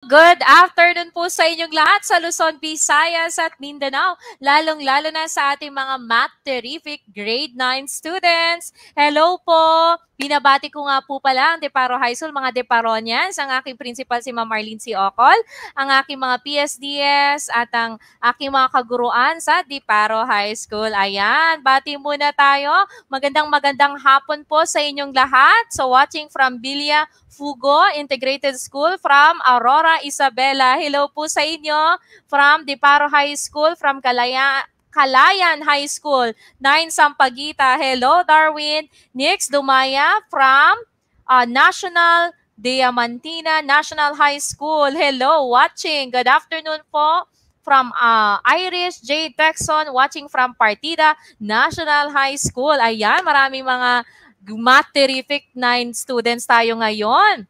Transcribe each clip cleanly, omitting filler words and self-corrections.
Good afternoon po sa inyong lahat sa Luzon, Visayas at Mindanao, lalong-lalo na sa ating mga Math Terrific Grade 9 students. Hello po! Binabati ko nga po pala ang Deparo High School, mga Deparonians, ang aking principal si Ma'am Marlene C. Ocol, ang aking mga PSDS at ang aking mga kaguruan sa Deparo High School. Ayan, bati muna tayo. Magandang hapon po sa inyong lahat. So watching from Bilya Fugo Integrated School from Aurora, Isabela. Hello po sa inyo from Deparo High School, from Calayan High School, 9 Sampaguita. Hello, Darwin. Nix Dumaya from National Diamantina National High School. Hello, watching. Good afternoon po from Irish J. Texon, watching from Partida National High School. Ayan, maraming mga Math Terrific 9 students tayo ngayon.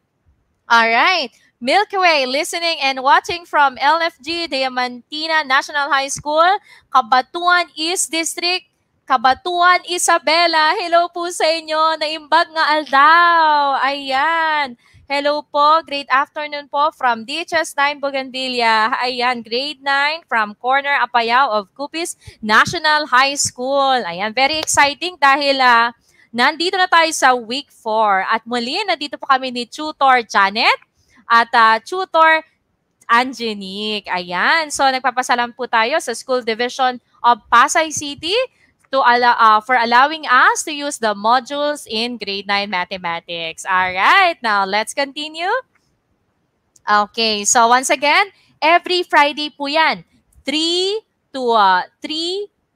Alright. Milky Way, listening and watching from LFG Diamantina National High School, Cabatuan East District, Cabatuan, Isabela. Hello po sa inyo. Naimbag nga aldaw. Ayan. Hello po. Great afternoon po from DHS 9 Bougainvillea. Ayan, grade 9 from Corner Apayao of Cupis National High School. Ayan, very exciting dahil nandito na tayo sa week 4 at muli nandito po kami ni Tutor Janet at Tutor Angenique. Ayan, so nagpapasalam po tayo sa School Division of Pasay City for allowing us to use the modules in grade 9 mathematics. Alright, now let's continue. Okay, so once again, every Friday po yan, 3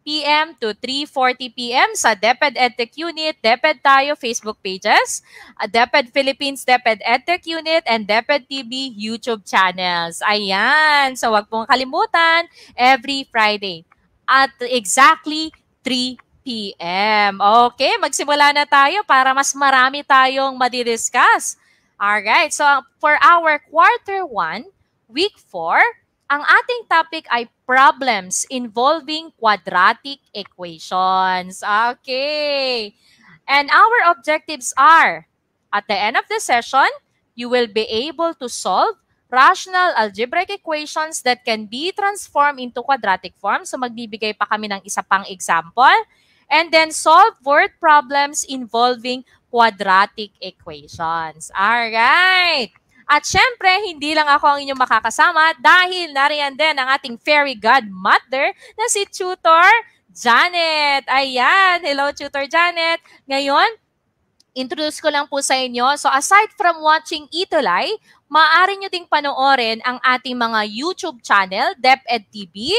p.m. to 3:40 p.m. sa DepEd EdTech Unit, DepEd Tayo Facebook pages, DepEd Philippines, DepEd EdTech Unit, and DepEd TV YouTube channels. Ayan. So wag pong kalimutan, every Friday at exactly 3 p.m. Okay, magsimula na tayo para mas marami tayong madidiscuss. Alright, so for our quarter 1, week 4, ang ating topic ay problems involving quadratic equations. Okay. And our objectives are, at the end of the session, you will be able to solve rational algebraic equations that can be transformed into quadratic form. So magbibigay pa kami ng isa pang example. And then solve word problems involving quadratic equations. Alright. At syempre, hindi lang ako ang inyong makakasama dahil nariyan din ang ating fairy godmother na si Tutor Janet. Ayan, hello Tutor Janet. Ngayon, introduce ko lang po sa inyo. So aside from watching Itulay, maaari nyo ding panoorin ang ating mga YouTube channel, DepEd TV.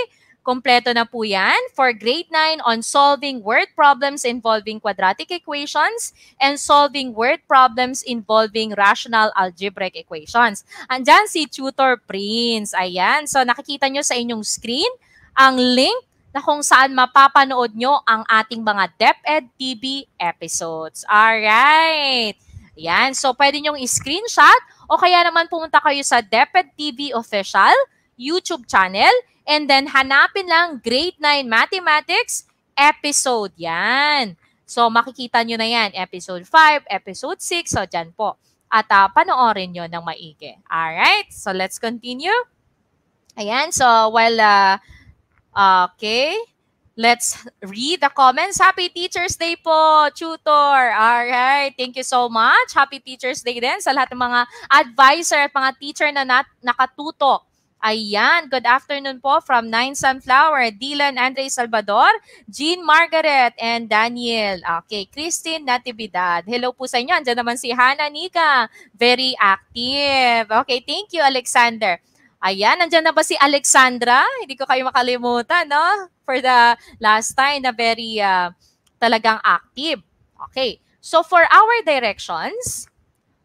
Kompleto na po yan for grade 9 on solving word problems involving quadratic equations and solving word problems involving rational algebraic equations. Andyan si Tutor Prince. Ayan. So nakikita nyo sa inyong screen ang link na kung saan mapapanood nyo ang ating mga DepEd TV episodes. Alright. Ayan. So pwede nyong i-screenshot o kaya naman pumunta kayo sa DepEd TV official YouTube channel. And then, hanapin lang grade 9 mathematics episode. Yan. So, makikita nyo na yan. Episode 5, episode 6. So, dyan po. At panoorin nyo ng maigi. Alright. So, let's continue. Ayan. So, okay. Let's read the comments. Happy Teacher's Day po, Tutor. Alright. Thank you so much. Happy Teacher's Day din sa lahat ng mga advisor at mga teacher na nakatutok. Ayan, good afternoon po from 9 Sunflower, Dylan Andre Salvador, Jean Margaret, and Daniel. Okay, Christine Natividad. Hello po sa inyo. Andiyan naman si Hannah Nika. Very active. Okay, thank you, Alexander. Ayan, nandiyan na ba si Alexandra? Hindi ko kayo makalimutan, no? For the last time na very talagang active. Okay, so for our directions,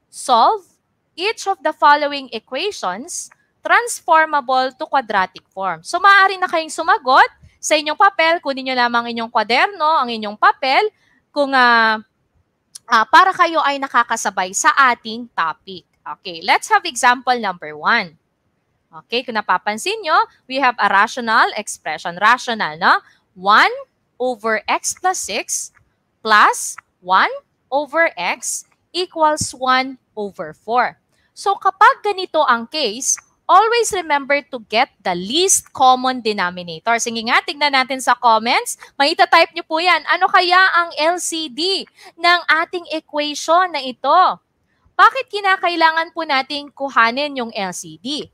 solve each of the following equations transformable to quadratic form. So, maaari na kayong sumagot sa inyong papel. Kunin nyo lamang inyong kwaderno, ang inyong papel, kung para kayo ay nakakasabay sa ating topic. Okay, let's have example number 1. Okay, kung napapansin nyo, we have a rational expression. Rational, no? 1 over x plus 6 plus 1 over x equals 1 over 4. So, kapag ganito ang case, always remember to get the least common denominator. Sige nga, tignan natin sa comments. Maita-type nyo po yan. Ano kaya ang LCD ng ating equation na ito? Bakit kinakailangan po nating kuhanin yung LCD?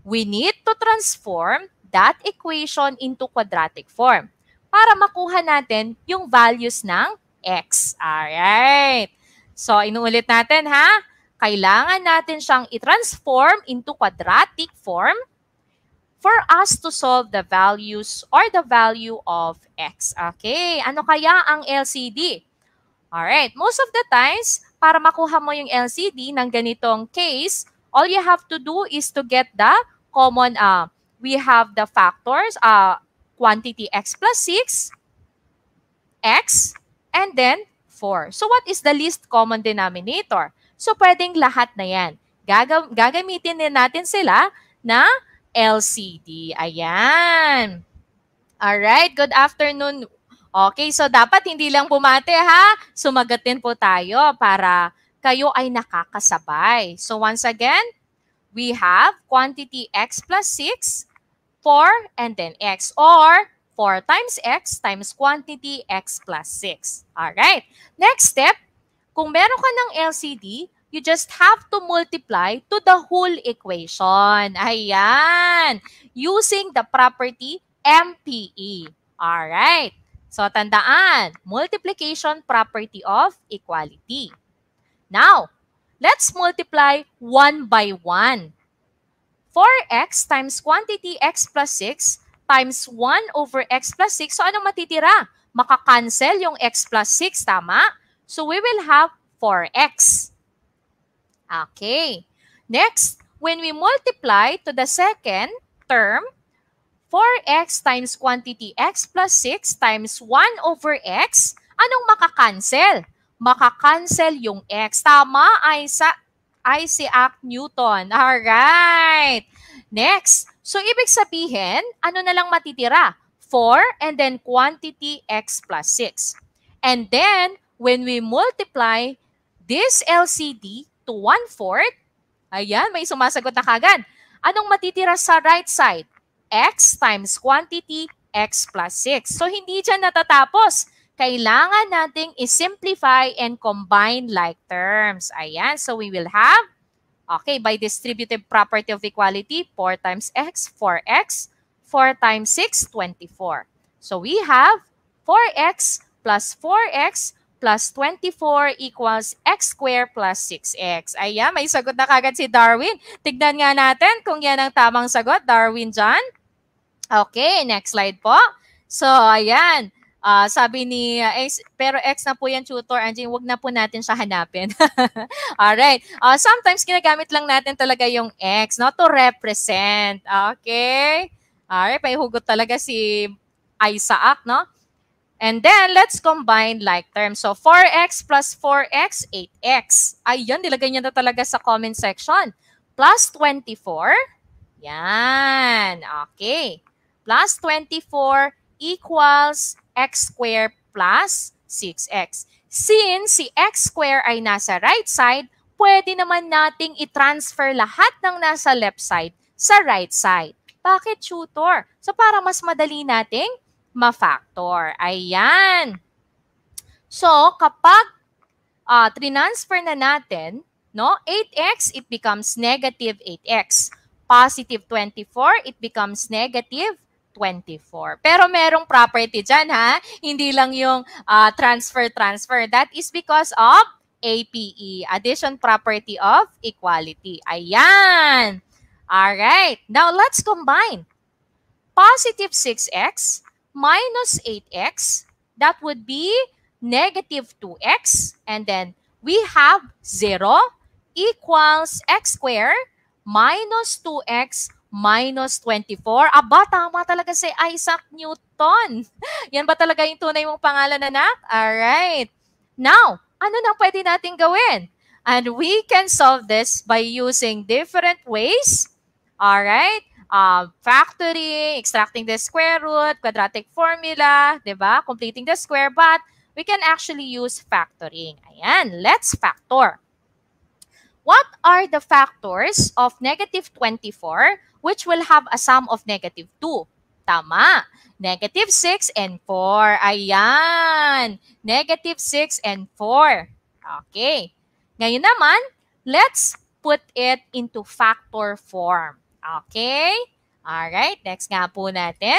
We need to transform that equation into quadratic form para makuha natin yung values ng x. Alright. So, inuulit natin ha. Kailangan natin siyang i-transform into quadratic form for us to solve the values or the value of x. Okay, ano kaya ang LCD? Alright, most of the times, para makuha mo yung LCD ng ganitong case, all you have to do is to get the common, we have the factors, quantity x plus 6, x, and then 4. So what is the least common denominator? So, pwedeng lahat na yan. Gagamitin din natin sila na LCD. Ayan. Alright, good afternoon. Okay, so dapat hindi lang bumate ha. Sumagot din po tayo para kayo ay nakakasabay. So, once again, we have quantity x plus 6, 4, and then x. Or 4 times x times quantity x plus 6. Alright, next step. Kung meron ka ng LCD, you just have to multiply to the whole equation. Ayan. Using the property MPE. Alright. So, tandaan, multiplication property of equality. Now, let's multiply 1 by 1. 4x times quantity x plus 6 times 1 over x plus 6. So, anong matitira? Makakancel yung x plus 6, tama? So, we will have 4x. Okay. Next, when we multiply to the second term, 4x times quantity x plus 6 times 1 over x, anong makakancel? Makakancel yung x. Tama, Isaac Newton. Alright. Next, so ibig sabihin, ano na lang matitira? 4 and then quantity x plus 6. And then, when we multiply this LCD to 1/4, ayan, may sumasagot na kagad. Anong matitira sa right side? X times quantity x plus 6. So, hindi dyan natatapos. Kailangan nating i-simplify and combine like terms. Ayan, so we will have, okay, by distributive property of equality, 4 times x, 4x, 4 times 6, 24. So, we have 4x plus 4x plus 24 equals x squared plus 6x. Ayan, may sagot na kagad si Darwin. Tignan nga natin kung yan ang tamang sagot, Darwin dyan. Okay, next slide po. So, ayan. Sabi ni X, pero X na po yan, tutor Angie, wag na po natin siya hanapin. Alright. Sometimes ginagamit lang natin talaga yung X, no, to represent. Okay. Alright, may hugot talaga si Isaac, no? And then, let's combine like terms. So, 4x plus 4x, 8x. Ayun, nilagay niya na talaga sa comment section. Plus 24. Yan. Okay. Plus 24 equals x squared plus 6x. Since si x squared ay nasa right side, pwede naman nating i-transfer lahat ng nasa left side sa right side. Bakit, tutor? So, para mas madali nating ma-factor. Ayan. So, kapag transfer na natin, no, 8x, it becomes negative 8x. Positive 24, it becomes negative 24. Pero merong property dyan, ha? Hindi lang yung transfer. That is because of APE, addition property of equality. Ayan. Alright. Now, let's combine. Positive 6x minus 8x, that would be negative 2x. And then, we have 0 equals x squared minus 2x minus 24. Aba, tama talaga si Isaac Newton. Yan ba talaga yung tunay mong pangalan, anak? Alright. Now, ano na pwede natin gawin? And we can solve this by using different ways. Alright. Factoring, extracting the square root, quadratic formula, diba? Completing the square, but we can actually use factoring. Ayan, let's factor. What are the factors of negative 24 which will have a sum of negative 2? Tama. Negative 6 and 4. Ayan. Negative 6 and 4. Okay. Ngayon naman, let's put it into factor form. Okay? Alright, next nga po natin.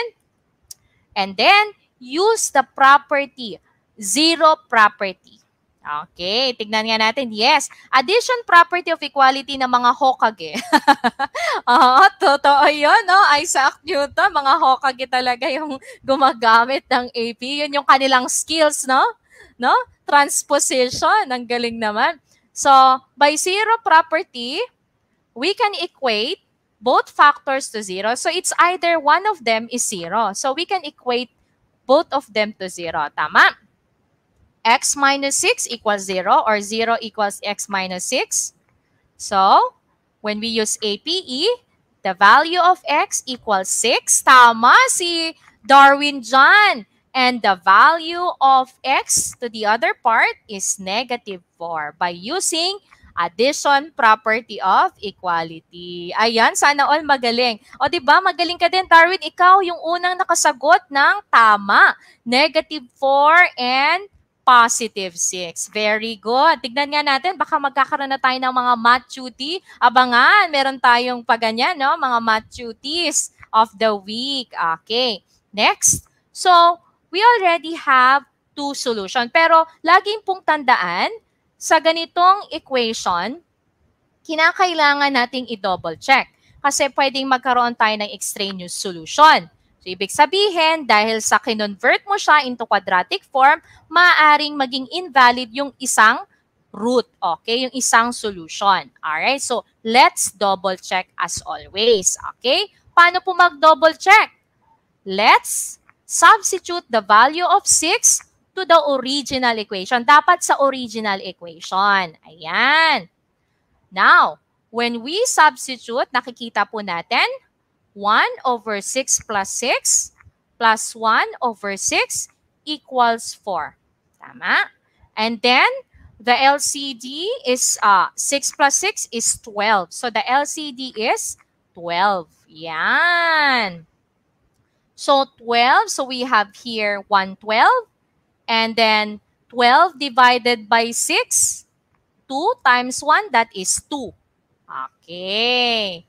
And then, use the property, zero property. Okay, tignan nga natin. Yes, addition property of equality ng mga Hokage. Oo, totoo yun, no? Isaac Newton, mga Hokage talaga yung gumagamit ng AP. Yun yung kanilang skills, no? No? Transposition, ang galing naman. So, by zero property, we can equate both factors to 0. So, it's either one of them is 0. So, we can equate both of them to 0. Tama? X minus 6 equals 0 or 0 equals x minus 6. So, when we use APE, the value of x equals 6. Tama si Darwin John. And the value of x to the other part is negative 4 by using addition property of equality. Ayan, sana all magaling. O diba, magaling ka din, Darwin. Ikaw yung unang nakasagot ng tama. Negative 4 and positive 6. Very good. Tignan nga natin, baka magkakaroon na tayo ng mga math duty. Abangan, meron tayong paganyan, no? Mga math duties of the week. Okay. Next. So, we already have two solutions. Pero, laging pong tandaan, sa ganitong equation, kinakailangan nating i-double check. Kasi pwedeng magkaroon tayo ng extraneous solution. So, ibig sabihin, dahil sa kinonvert mo siya into quadratic form, maaaring maging invalid yung isang root, okay? Yung isang solution. Alright? So, let's double check as always. Okay? Paano po mag-double check? Let's substitute the value of 6 to the original equation. Dapat sa original equation. Ayan. Now, when we substitute, nakikita po natin, 1 over 6 plus 6 plus 1 over 6 equals 4. Tama? And then, the LCD is 6 plus 6 is 12. So, the LCD is 12. Yan. So, 12. So, we have here 112. And then, 12 divided by 6. 2 times 1, that is 2. Okay.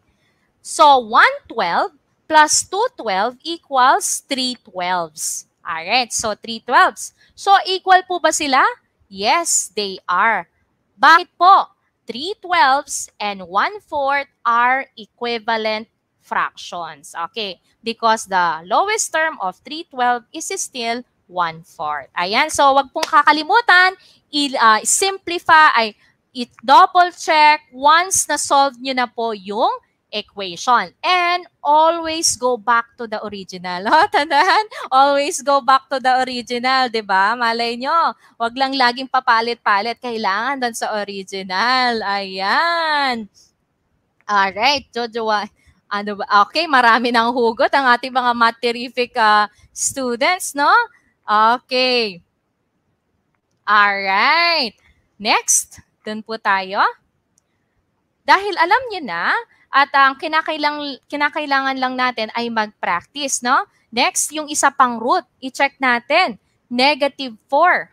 So, 112 plus 212 equals 3 12s. Alright, so 3 12s. So, equal po ba sila? Yes, they are. Bakit po? 3 12s and 1/4 are equivalent fractions. Okay, because the lowest term of 3 12 is still 1/4. Ayan, so wag pong kakalimutan, simplify, i-double check once na-solve nyo na po yung equation. And always go back to the original. Tandaan? Always go back to the original, di ba? Malay nyo, wag lang laging papalit-palit. Kailangan doon sa original. Ayan. Alright, Jojo. Ano ba? Okay, marami ng hugot ang ating mga math terrific students, no? Okay. Alright. Next, dun po tayo. Dahil alam niyo na, at ang kinakailangan lang natin ay mag-practice, no? Next, yung isa pang root, i-check natin. Negative 4.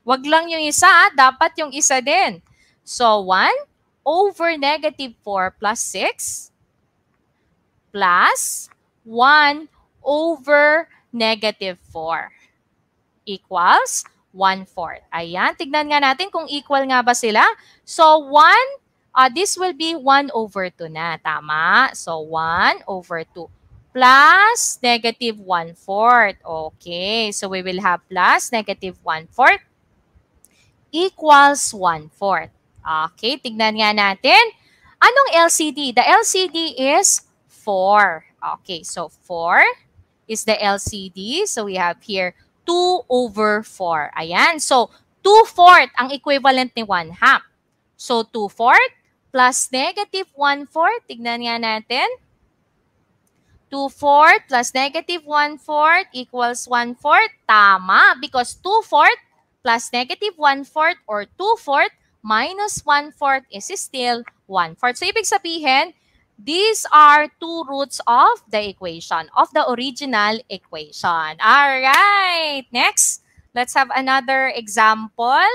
Wag lang yung isa, dapat yung isa din. So, 1 over negative 4 plus 6 plus 1 over negative 4 equals 1/4. Ayan, tignan nga natin kung equal nga ba sila. So, 1, this will be 1 over 2 na. Tama? So, 1 over 2 plus negative 1/4. Okay, so we will have plus negative 1/4 equals 1/4. Okay, tignan nga natin. Anong LCD? The LCD is 4. Okay, so 4 is the LCD. So, we have here 2 over 4. Ayan. So, 2/4 ang equivalent ni 1/2. So, 2/4 plus negative 1/4. Tignan nga natin. 2/4 plus negative 1/4 equals 1/4. Tama. Because 2/4 plus negative 1/4 or 2/4 minus 1/4 is still 1/4. So, ibig sabihin, these are two roots of the equation, of the original equation. Alright, next, let's have another example.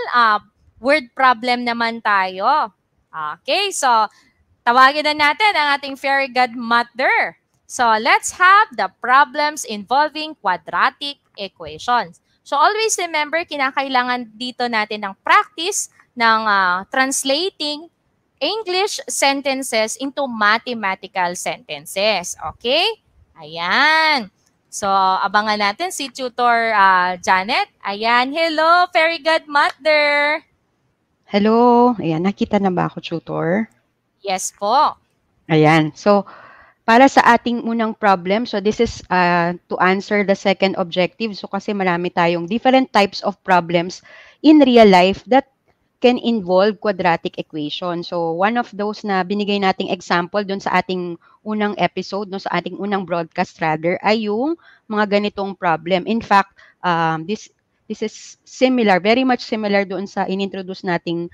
Word problem naman tayo. Okay, so tawagin na natin ang ating fairy godmother. So, let's have the problems involving quadratic equations. So, always remember, kinakailangan dito natin ng practice ng translating English sentences into mathematical sentences. Okay? Ayan. So, abangan natin si Tutor Janet. Ayan. Hello, fairy godmother. Hello. Ayan, nakita na ba ako, tutor? Yes po. Ayan. So, para sa ating unang problem, so this is to answer the second objective. So, kasi marami tayong different types of problems in real life that can involve quadratic equation. So, one of those na binigay nating example dun sa ating unang episode, no, sa ating unang broadcast rather, ay yung mga ganitong problem. In fact, this is similar, very much similar doon sa inintroduce nating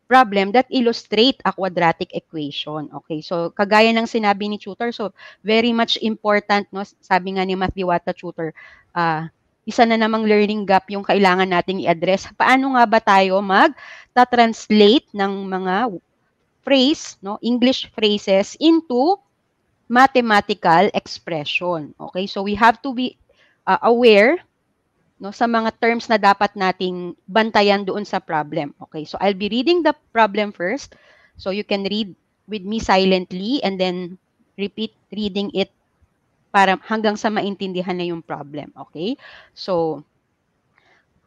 problem that illustrate a quadratic equation. Okay, so kagaya ng sinabi ni tutor, so very much important, no, sabi nga ni Math Diwata tutor, isa na namang learning gap yung kailangan nating i-address. Paano nga ba tayo mag-translate ng mga phrase, no, English phrases into mathematical expression. Okay, so we have to be aware, no, sa mga terms na dapat nating bantayan doon sa problem. Okay, so I'll be reading the problem first. So you can read with me silently and then repeat reading it para hanggang sa maintindihan na yung problem. Okay, so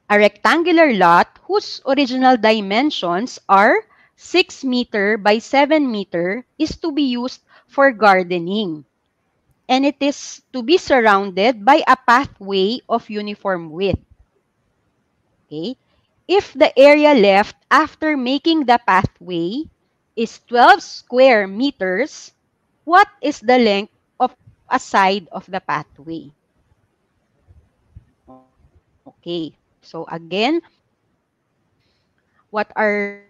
a rectangular lot whose original dimensions are 6 meter by 7 meter is to be used for gardening. And it is to be surrounded by a pathway of uniform width. Okay? If the area left after making the pathway is 12 square meters, what is the length of a side of the pathway? Okay. So again, what are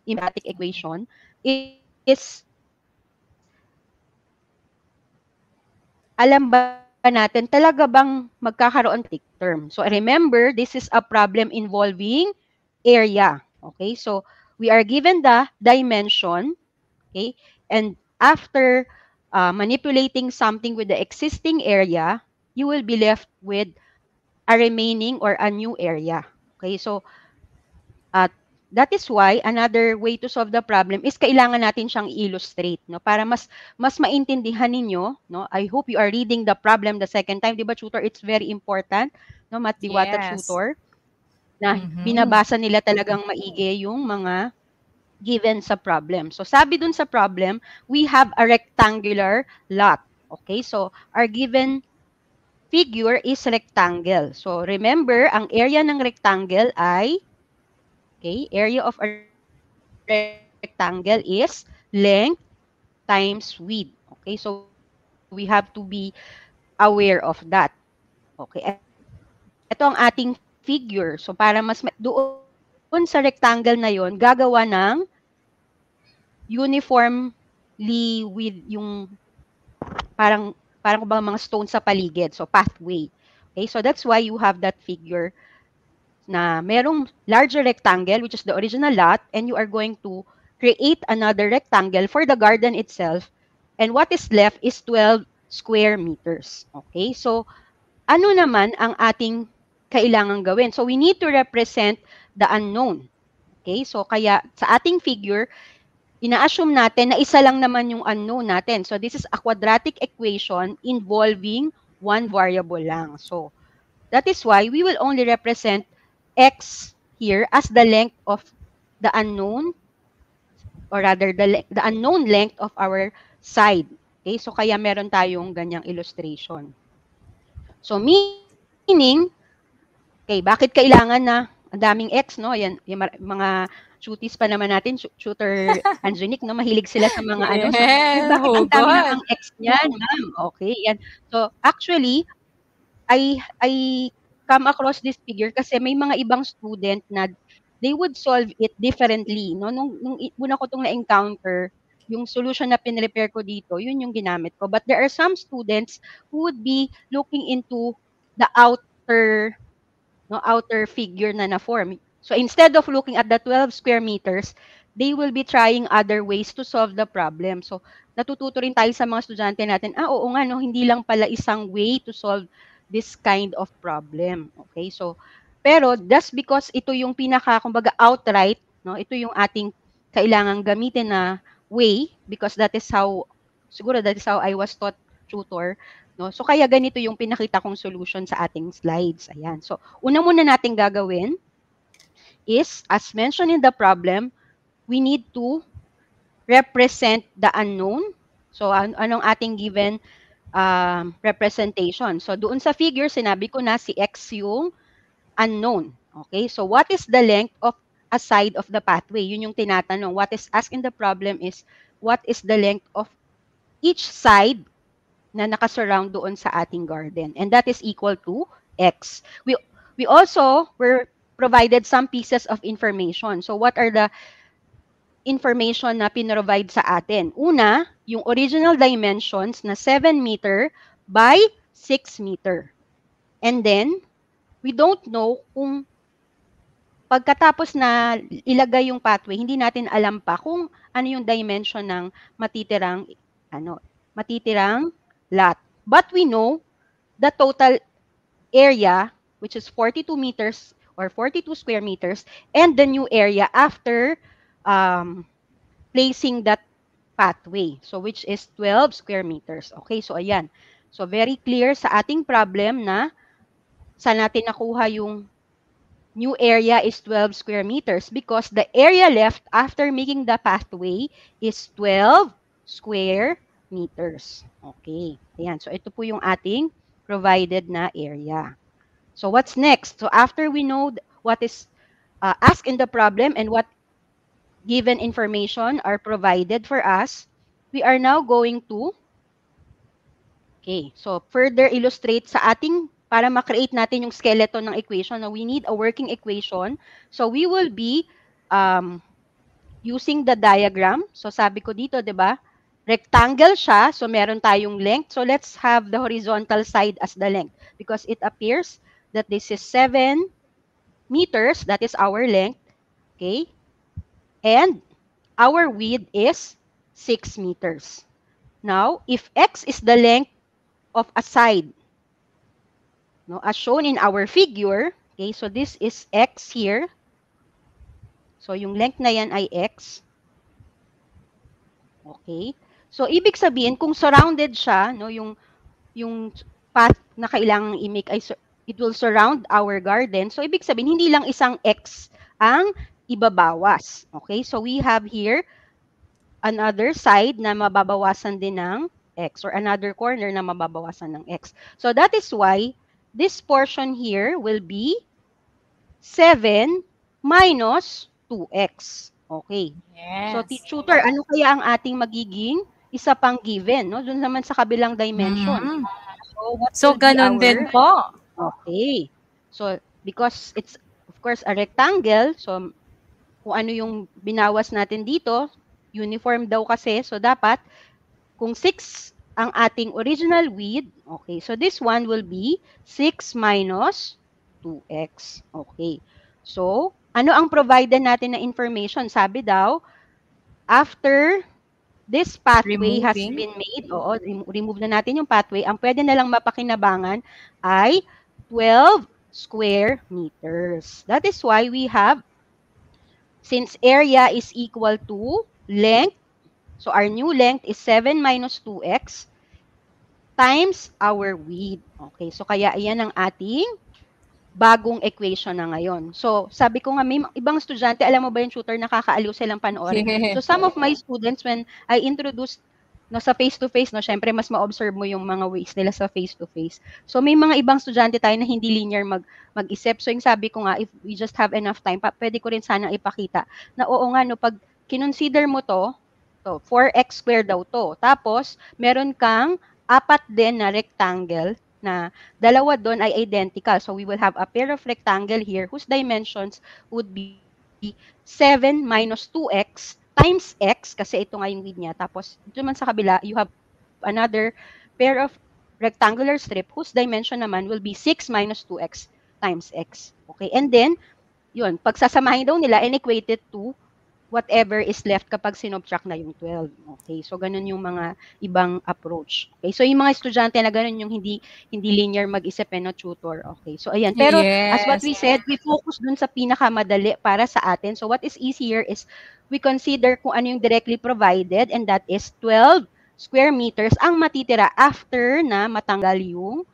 quadratic equation is, alam ba natin talaga bang magkakaroon ng term? So remember, this is a problem involving area. Okay, so we are given the dimension, okay, and after manipulating something with the existing area, you will be left with a remaining or a new area. Okay, so that is why another way to solve the problem is kailangan natin siyang illustrate, no, para mas maintindihan ninyo, no. I hope you are reading the problem the second time, 'di ba tutor? It's very important, no, Math Diwata tutor, na binabasa nila talagang maigi yung mga given sa problem. So sabi dun sa problem, we have a rectangular lot. Okay, so our given figure is rectangle. So remember, ang area ng rectangle ay, okay, area of a rectangle is length times width. Okay, so we have to be aware of that. Okay, ito ang ating figure. So para mas doon sa rectangle na yon, gagawa ng uniformly with yung parang mga stones sa paligid. So pathway. Okay, so that's why you have that figure na merong larger rectangle, which is the original lot, and you are going to create another rectangle for the garden itself, and what is left is 12 square meters. Okay, so ano naman ang ating kailangan gawin? So we need to represent the unknown. Okay, so kaya sa ating figure, ina-assume natin na isa lang naman yung unknown natin. So this is a quadratic equation involving one variable lang. So that is why we will only represent x here as the length of the unknown, or rather the unknown length of our side. Okay, so kaya meron tayong ganyang illustration. So meaning, okay, bakit kailangan na ang daming x, no? Yan, yung mga cuties pa naman natin, shooter Angelique, no? Mahilig sila sa mga ano. So, bakit ang dami ng x niyan, ma'am? Okay, yan. So actually, I come across this figure kasi may mga ibang student na they would solve it differently, no? Nung una ko 'tong na-encounter, yung solution na pinrepare ko dito, yun yung ginamit ko. But there are some students who would be looking into the outer, no, outer figure na na-form. So instead of looking at the 12 square meters, they will be trying other ways to solve the problem. So natututo rin tayo sa mga estudyante natin, oo nga, no, hindi lang pala isang way to solve this kind of problem. Okay, so pero just because ito yung pinaka, kumbaga, outright, no, ito yung ating kailangang gamitin na way, because that is how, siguro that is how I was taught tutor, no? So kaya ganito yung pinakita kong solution sa ating slides. Ayan. So una muna nating gagawin is, as mentioned in the problem, we need to represent the unknown. So anong ating given representation? So doon sa figure, sinabi ko na si x yung unknown. Okay? So what is the length of a side of the pathway? Yun yung tinatanong. What is asked in the problem is, what is the length of each side na nakasurround doon sa ating garden? And that is equal to x. We also were provided some pieces of information. So what are the information na pinrovide sa atin? Una, yung original dimensions na 7 meter by 6 meter. And then, we don't know kung pagkatapos na ilagay yung pathway, hindi natin alam pa kung ano yung dimension ng matitirang lot. But we know the total area, which is 42 meters or 42 square meters, and the new area after placing that pathway. So, which is 12 square meters. Okay, so ayan. So, very clear sa ating problem na saan natin nakuha yung new area is 12 square meters because the area left after making the pathway is 12 square meters. Okay. Ayan. So, ito po yung ating provided na area. So, what's next? So, after we know what is asked in the problem and what given information are provided for us, we are now going to, okay, so further illustrate sa ating, para ma-create natin yung skeleton ng equation, na we need a working equation. So we will be using the diagram. So sabi ko dito, di ba? Rectangle siya, so meron tayong length. So let's have the horizontal side as the length because it appears that this is 7 meters, that is our length, okay? And our width is 6 meters. Now, if x is the length of a side, no, as shown in our figure, okay, so this is x here. So, yung length na yan ay x. Okay. So, ibig sabihin, kung surrounded siya, no, yung path na kailangang i-make ay it will surround our garden. So, ibig sabihin, hindi lang isang x ang ibabawas. Okay? So, we have here another side na mababawasan din ng x or another corner na mababawasan ng x. So, that is why this portion here will be 7 minus 2x. Okay. Yes. So, tutor, ano kaya ang ating magiging isa pang given, no? Doon naman sa kabilang dimension. So ganun din po. Okay. So, because it's, of course, a rectangle, so kung ano yung binawas natin dito, uniform daw kasi, so dapat, kung 6 ang ating original width, okay, so this one will be 6 minus 2x. Okay. So, ano ang provided natin na information? Sabi daw, after this pathway has been made, remove na natin yung pathway, ang pwede na lang mapakinabangan ay 12 square meters. That is why we have, since area is equal to length, so our new length is 7 minus 2x times our width. Okay, so kaya iyan ang ating bagong equation na ngayon. So, sabi ko nga, may ibang estudyante, alam mo ba yung tutor, nakakaaliw silang panoorin. So, some of my students, when I introduced no, sa face-to-face, no, syempre, mas ma-observe mo yung mga ways nila sa face-to-face. So, may mga ibang estudyante tayo na hindi linear mag-isip. So, yung sabi ko nga, if we just have enough time, pwede ko rin sana ipakita na oo nga, no, pag kinonsider mo to 4x squared daw to. Tapos, meron kang 4 din na rectangle. na dalawa doon ay identical. So we will have a pair of rectangle here whose dimensions would be 7 minus 2x times x, kasi ito nga yung width niya. Tapos dito naman sa kabila, you have another pair of rectangular strip whose dimension naman will be 6 minus 2x times x. Okay, and then, yun, pagsasamahin daw nila and equate it to whatever is left kapag sinubtract na yung 12. Okay, so ganun yung mga ibang approach. Okay, so yung mga estudyante na ganun yung hindi linear mag-isip no tutor. Okay, so ayan. Pero as what we said, we focus dun sa pinakamadali para sa atin. So what is easier is we consider kung ano yung directly provided, and that is 12 square meters ang matitira after na matanggal yung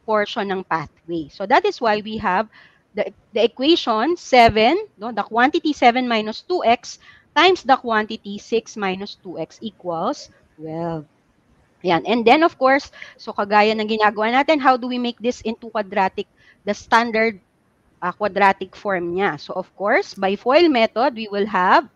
portion ng pathway. So that is why we have the equation 7, no, the quantity 7 minus 2x times the quantity 6 minus 2x equals 12. Yan. And then, of course, so kagaya ng ginagawa natin, how do we make this into quadratic, the standard quadratic form niya? So, of course, by FOIL method, we will have,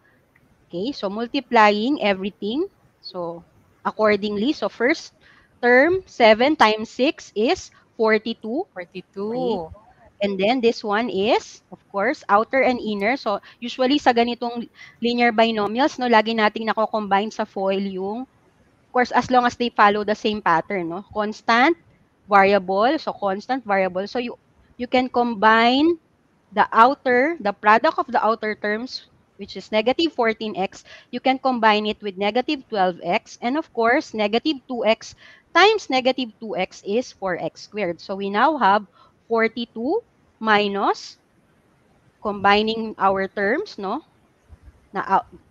okay, so multiplying everything. So, accordingly, so first term, 7 times 6 is 42. 42. Okay. And then this one is, of course, outer and inner. So usually sa ganitong linear binomials, no, lagi nating nako-combine sa FOIL yung, of course, as long as they follow the same pattern, no? Constant, variable, so constant, variable. So you can combine the product of the outer terms, which is negative 14x, you can combine it with negative 12x, and of course, negative 2x times negative 2x is 4x squared. So we now have 42 minus, combining our terms, no?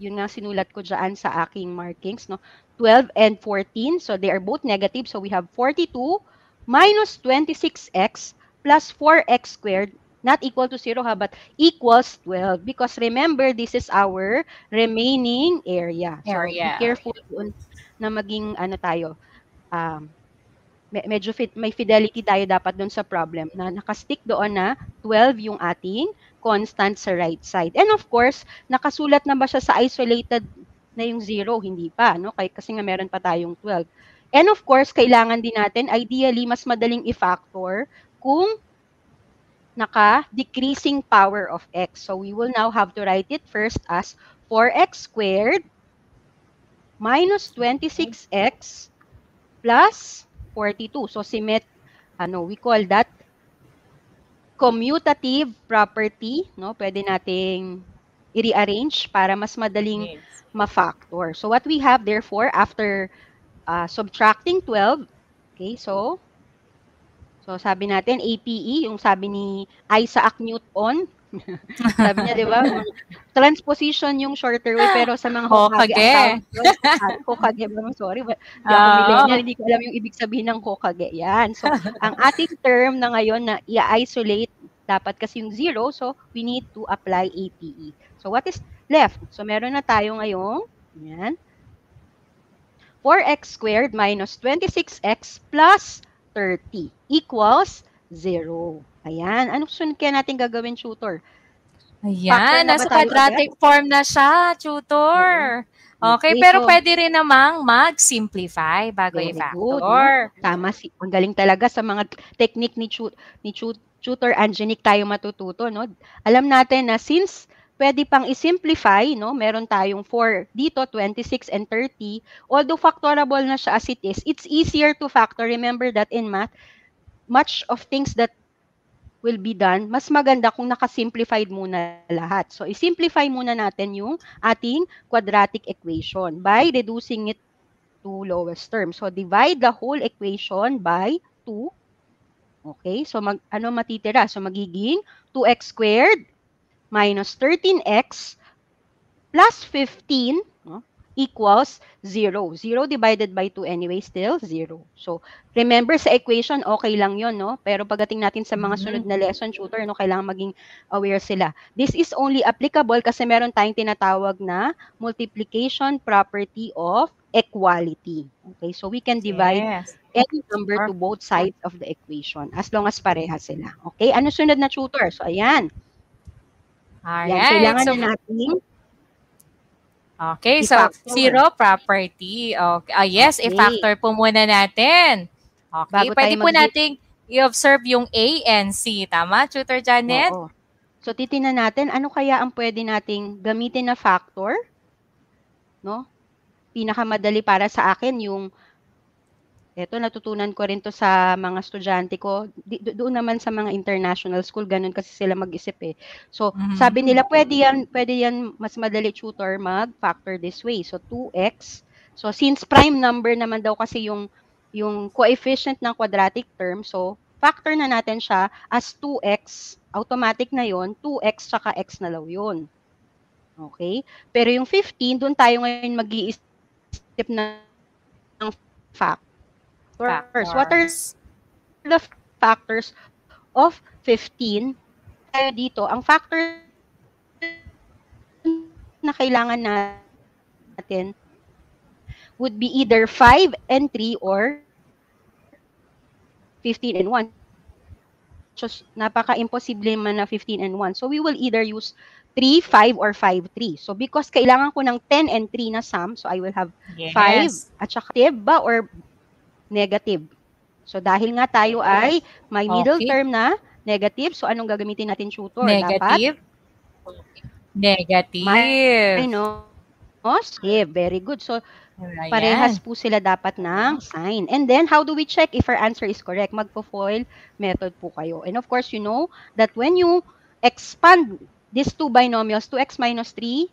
Yun nga sinulat ko dyan sa aking markings, no? 12 and 14, so they are both negative. So we have 42 minus 26x plus 4x squared, not equal to 0, but equals 12. Because remember, this is our remaining area. So be careful na maging tayo, medyo may fidelity tayo dapat doon sa problem na nakastick doon na 12 yung ating constant sa right side. And of course, nakasulat na ba siya sa isolated na yung 0? Hindi pa, no? Kasi nga meron pa tayong 12. And of course, kailangan din natin, ideally, mas madaling i-factor kung naka-decreasing power of x. So we will now have to write it first as 4x squared minus 26x plus 42. So we call that commutative property, no? Pwede nating i-rearrange para mas madaling ma-factor. So what we have therefore after subtracting 12, okay? So sabi natin APE, yung sabi ni Isaac Newton, sabi niya, di ba? Transposition yung shorter way, pero sa mga Hokage. Hokage, sorry. Hindi ko alam yung ibig sabihin ng Hokage. Yan. So, ang ating term na ngayon na i-isolate, dapat kasi yung 0, so we need to apply APE. So, what is left? So, meron na tayo ngayong, yan, 4x squared minus 26x plus 30 equals 0. Ayan. Anong sunod kaya natin gagawin, tutor? Ayan. Nasa quadratic form na siya, tutor. Okay, pero pwede rin namang mag-simplify bago i-factor. No? Tama, ang galing talaga sa mga technique ni Tutor Angenic tayo matututo. No? Alam natin na since pwede pang i-simplify, no? Meron tayong 4 dito, 26 and 30. Although factorable na siya as it is, it's easier to factor. Remember that in math, much of things that will be done, mas maganda kung naka-simplified muna lahat. So, i-simplify muna natin yung ating quadratic equation by reducing it to lowest term. So, divide the whole equation by 2. Okay? So, ano matitira? So, magiging 2x squared minus 13x plus 15, no, equals 0. 0 divided by 2 anyway, still 0. So, remember sa equation, okay lang yon, no? Pero pagdating natin sa mga sunod na lesson, tutor, no, kailangan maging aware sila. This is only applicable kasi meron tayong tinatawag na multiplication property of equality. Okay, so we can divide any number to both sides of the equation as long as pareha sila. Okay, ano sunod na, tutor? So, ayan. Alright. Yan, kailangan na natin. Okay, so zero property. Okay. Yes, i-factor po muna natin. Okay, Bago tayo pwede po nating i-observe yung A and C. Tama, Tutor Janet? Oo. So, titingnan natin, ano kaya ang pwede nating gamitin na factor? No? Pinakamadali para sa akin yung, eto natutunan ko rin to sa mga estudyante ko. Doon naman sa mga international school, ganun kasi sila mag-isip eh. So, sabi nila, pwede yan mas madali tutor mag-factor this way. So, 2x. So, since prime number naman daw kasi yung coefficient ng quadratic term, so, factor na natin siya as 2x. Automatic na yon 2x tsaka x na lang yun. Okay? Pero yung 15, doon tayo ngayon mag-iisip ng factors. What are the factors of 15? Tayo dito, ang factor na kailangan natin would be either 5 and 3 or 15 and 1. So, napaka-imposible man na 15 and 1. So, we will either use 3, 5, or 5, 3. So, because kailangan ko ng 10 and 3 na sum, so I will have 5 at saka positive ba or negative. So, dahil nga tayo ay may middle term na negative, so anong gagamitin natin, tutor? Negative? Negative. Minus. Yeah, very good. So, parehas po sila dapat ng sign. And then, how do we check if our answer is correct? Magpo-FOIL method po kayo. And of course, you know that when you expand these two binomials, 2x minus 3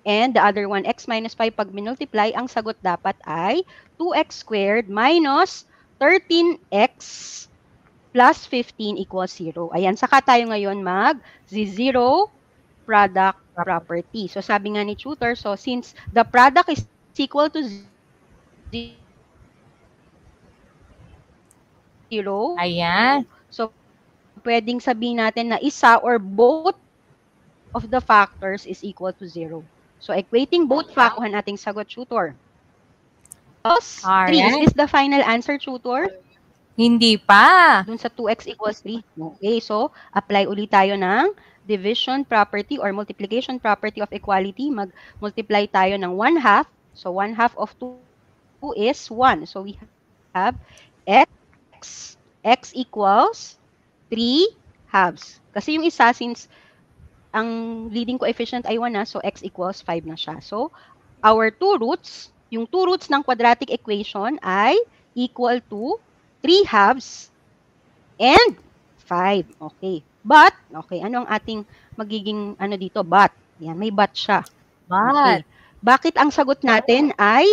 and the other one, x minus 5, pag minultiply, ang sagot dapat ay 2x squared minus 13x plus 15 equals 0. Ayan, saka tayo ngayon mag-zero product property. So, sabi nga ni tutor, so since the product is equal to 0, ayan. So, pwedeng sabihin natin na isa or both of the factors is equal to 0. So, equating both factors, kuha nating sagot, tutor. Plus 3. Is this the final answer, tutor? Hindi pa. Dun sa 2x equals 3. Okay, so, apply ulit tayo ng division property or multiplication property of equality. Mag-multiply tayo ng 1/2. So, 1/2 of 2 is 1. So, we have x equals 3 halves. Kasi yung isa, since ang leading coefficient ay 1 na, so x equals 5 na siya. So, our yung two roots ng quadratic equation ay equal to 3 halves and 5. Okay. But, okay, ano ang ating magiging, dito, but. Yan, may but siya. But. Okay. Bakit ang sagot natin ay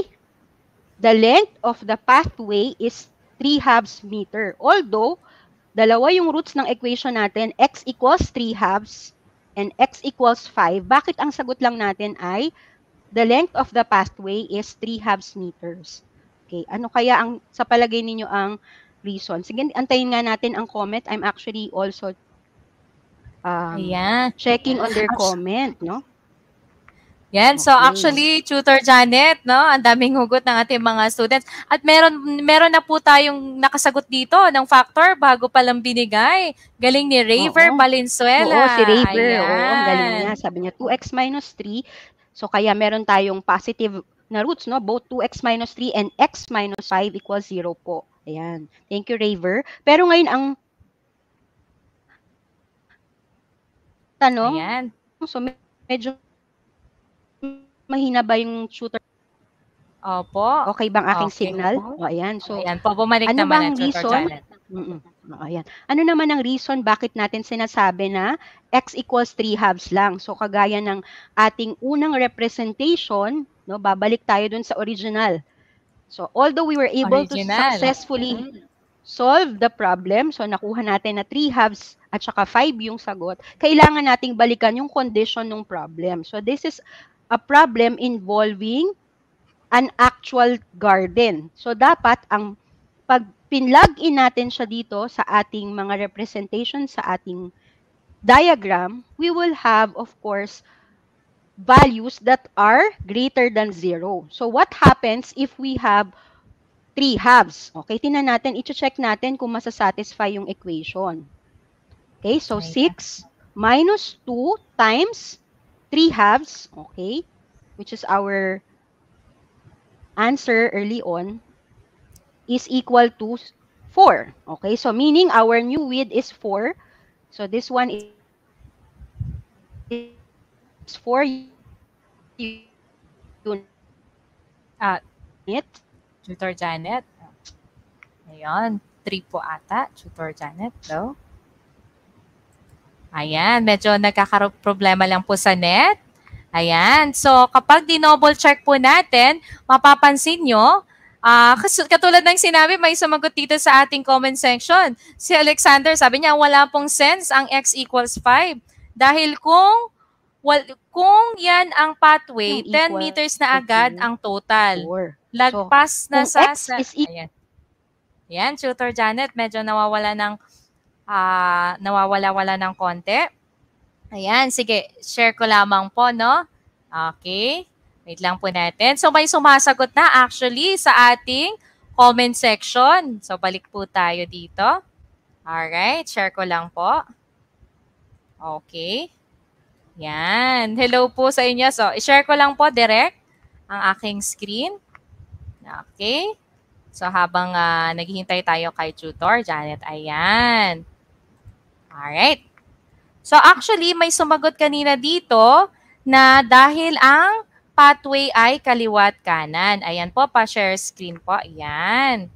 the length of the pathway is 3 halves meter. Although, dalawa yung roots ng equation natin, x equals 3 halves and x equals 5. Bakit ang sagot lang natin ay the length of the pathway is 3 halves meters? Okay, ano kaya ang sa palagay ninyo ang reason? Sige, antayin nga natin ang comment. I'm actually also checking on their comment, no? Yan. So, actually, Tutor Janet, no, ang daming hugot ng ating mga students. At meron na po tayong nakasagot dito ng factor bago pa lang binigay. Galing ni Raver Valenzuela. Oo, si Raver. Oo, galing niya. Sabi niya, 2x minus 3. So, kaya meron tayong positive na roots, no? Both 2x minus 3 and x minus 5 equals 0 po. Ayan. Thank you, Raver. Pero ngayon, ang tanong, so medyo mahina ba yung tutor? Opo. Okay bang aking signal? O, ayan. So, ayan po, bumalik ano naman bang reason? Ayan. Ano naman ang reason bakit natin sinasabi na x equals 3 halves lang? So, kagaya ng ating unang representation, no, babalik tayo dun sa original. So, although we were able to successfully solve the problem, so nakuha natin na 3 halves at saka 5 yung sagot, kailangan nating balikan yung condition ng problem. So, this is a problem involving an actual garden. So, dapat ang pag pinlog in natin siya dito sa ating mga representation sa ating diagram, we will have, of course, values that are greater than 0. So, what happens if we have 3 halves? Okay, tingnan natin, i-check natin kung masasatisfy yung equation. Okay, so 6 minus 2 times 3 halves, okay, which is our answer early on, is equal to 4. Okay, so meaning our new width is 4. So this one is 4 unit. Tutor Janet. Ayan, 3 po ata, Tutor Janet. Hello? Ayan, medyo problema lang po sa net. Ayan, so kapag dinoble check po natin, mapapansin nyo, katulad ng sinabi, may sumagot dito sa ating comment section. Si Alexander, sabi niya, wala pong sense ang x equals 5. Dahil kung yan ang pathway, 10 meters na agad ang total. Lagpas na sa... Ayan. Ayan, Tutor Janet, medyo nawawala ng konti. Ayan, sige, share ko lamang po, no? Okay, wait lang po natin. So, may sumasagot na actually sa ating comment section. So, balik po tayo dito. Alright, share ko lang po. Okay. Yan, hello po sa inyo. So, i-share ko lang po direct ang aking screen. Okay. So, habang naghihintay tayo kay Tutor Janet, ayan. Alright. So, actually, may sumagot kanina dito na dahil ang pathway ay kaliwat kanan. Ayan po, pa-share screen po. Ayan.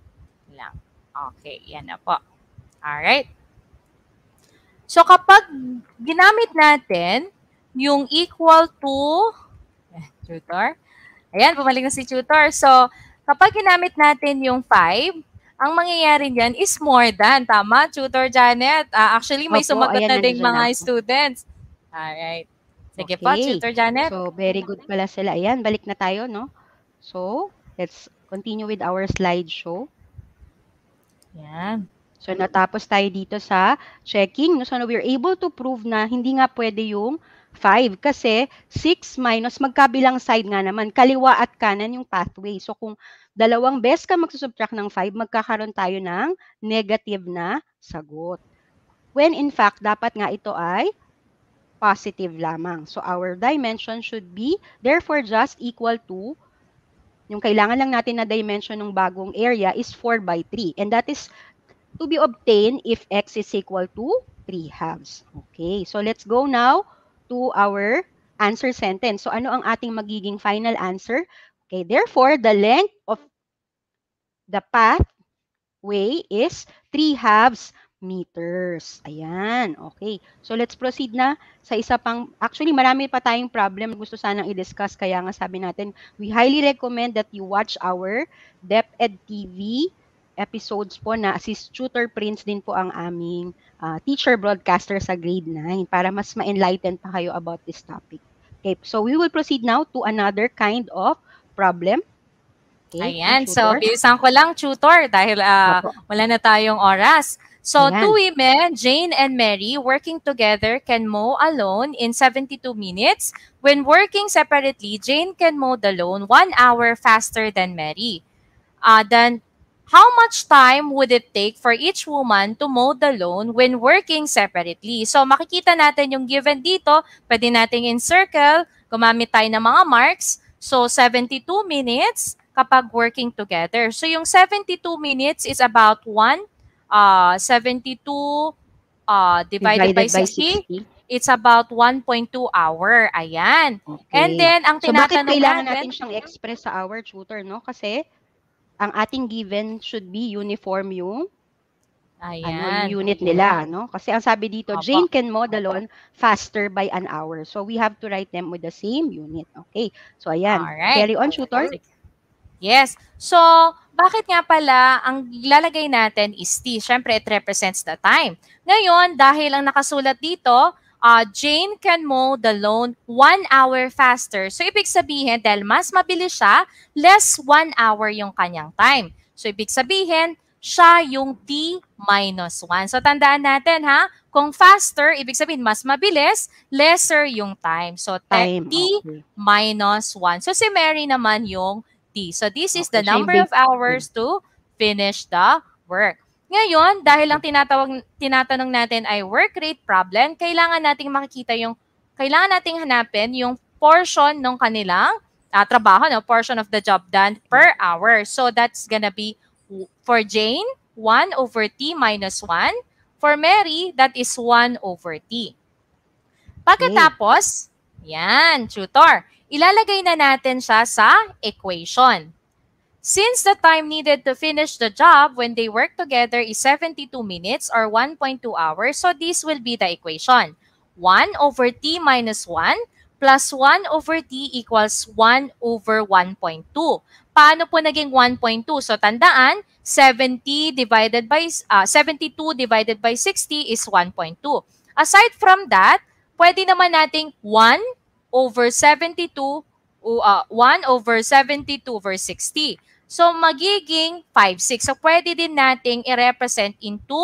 Lang. Okay, yan na po. Alright. So, kapag ginamit natin yung equal to, Tutor. Ayan, bumalik na si Tutor. So, kapag ginamit natin yung 5, ang mangyayari niyan is more than. Tama, Tutor Janet? Actually, may sumagot na ding mga students. Alright. Sige po, Tutor Janet. So, very good pala sila. Ayan, balik na tayo, no? So, let's continue with our slideshow. Yan. So, natapos tayo dito sa checking. So, we're able to prove na hindi nga pwede yung 5 kasi 6 minus magkabilang side nga naman, kaliwa at kanan yung pathway. So kung dalawang beses ka magsusubtract ng 5, magkakaroon tayo ng negative na sagot. When in fact, dapat nga ito ay positive lamang. So our dimension should be therefore just equal to, yung kailangan lang natin na dimension ng bagong area is 4 by 3. And that is to be obtained if x is equal to 3 halves. Okay, so let's go now to our answer sentence. So, ano ang ating magiging final answer? Okay, therefore, the length of the pathway is 3/2 meters. Ayan, okay. So, let's proceed na sa isa pang, actually, marami pa tayong problem gusto sanang i-discuss. Kaya nga sabi natin, we highly recommend that you watch our DepEd TV episodes po na si Tutor Prince din po ang aming teacher broadcaster sa grade 9 para mas ma-enlighten pa kayo about this topic. Okay, so we will proceed now to another kind of problem. Okay, ayan, so bilisan ko lang, Tutor, dahil wala na tayong oras. So, ayan. 2 women, Jane and Mary, working together can mow a lawn in 72 minutes. When working separately, Jane can mow the lawn 1 hour faster than Mary. Then, how much time would it take for each woman to mow the lawn when working separately? So, makikita natin yung given dito. Pwede nating encircle. Gumamit tayo ng mga marks. So, 72 minutes kapag working together. So, yung 72 minutes is about 72 divided by 60. It's about 1.2 hour. Ayan. Okay. And then, ang tinatanong bakit kailangan natin siyang express sa hour, Tutor, no? Kasi, ang ating given should be uniform yung unit nila, no? Kasi ang sabi dito, Jane can mow the lawn faster by an hour. So we have to write them with the same unit. Okay. So ayan. Alright. Carry on, Tutor. Yes. So, bakit nga pala ang lalagay natin is T? Siyempre, it represents the time. Ngayon, dahil ang nakasulat dito, Jane can mow the lawn 1 hour faster. So, ibig sabihin, dahil mas mabilis siya, less 1 hour yung kanyang time. So, ibig sabihin, siya yung T minus 1. So, tandaan natin, ha? Kung faster, ibig sabihin, mas mabilis, lesser yung time. So, T minus 1. So, si Mary naman yung T. So, this is the number of hours to finish the work. Ngayon, dahil ang tinatanong natin ay work rate problem, kailangan nating hanapin yung portion ng kanilang trabaho, no? Portion of the job done per hour. So, that's gonna be, for Jane, 1 over t minus 1. For Mary, that is 1 over t. Pagkatapos, yan, tutor, ilalagay na natin siya sa equation. Since the time needed to finish the job when they work together is 72 minutes or 1.2 hours, so this will be the equation. 1 over t minus 1 plus 1 over t equals 1 over 1.2. Paano po naging 1.2? So tandaan, 72 divided by 60 is 1.2. Aside from that, pwede naman nating 1 over 72 over 60. So, magiging 5/6. So, pwede din nating i-represent into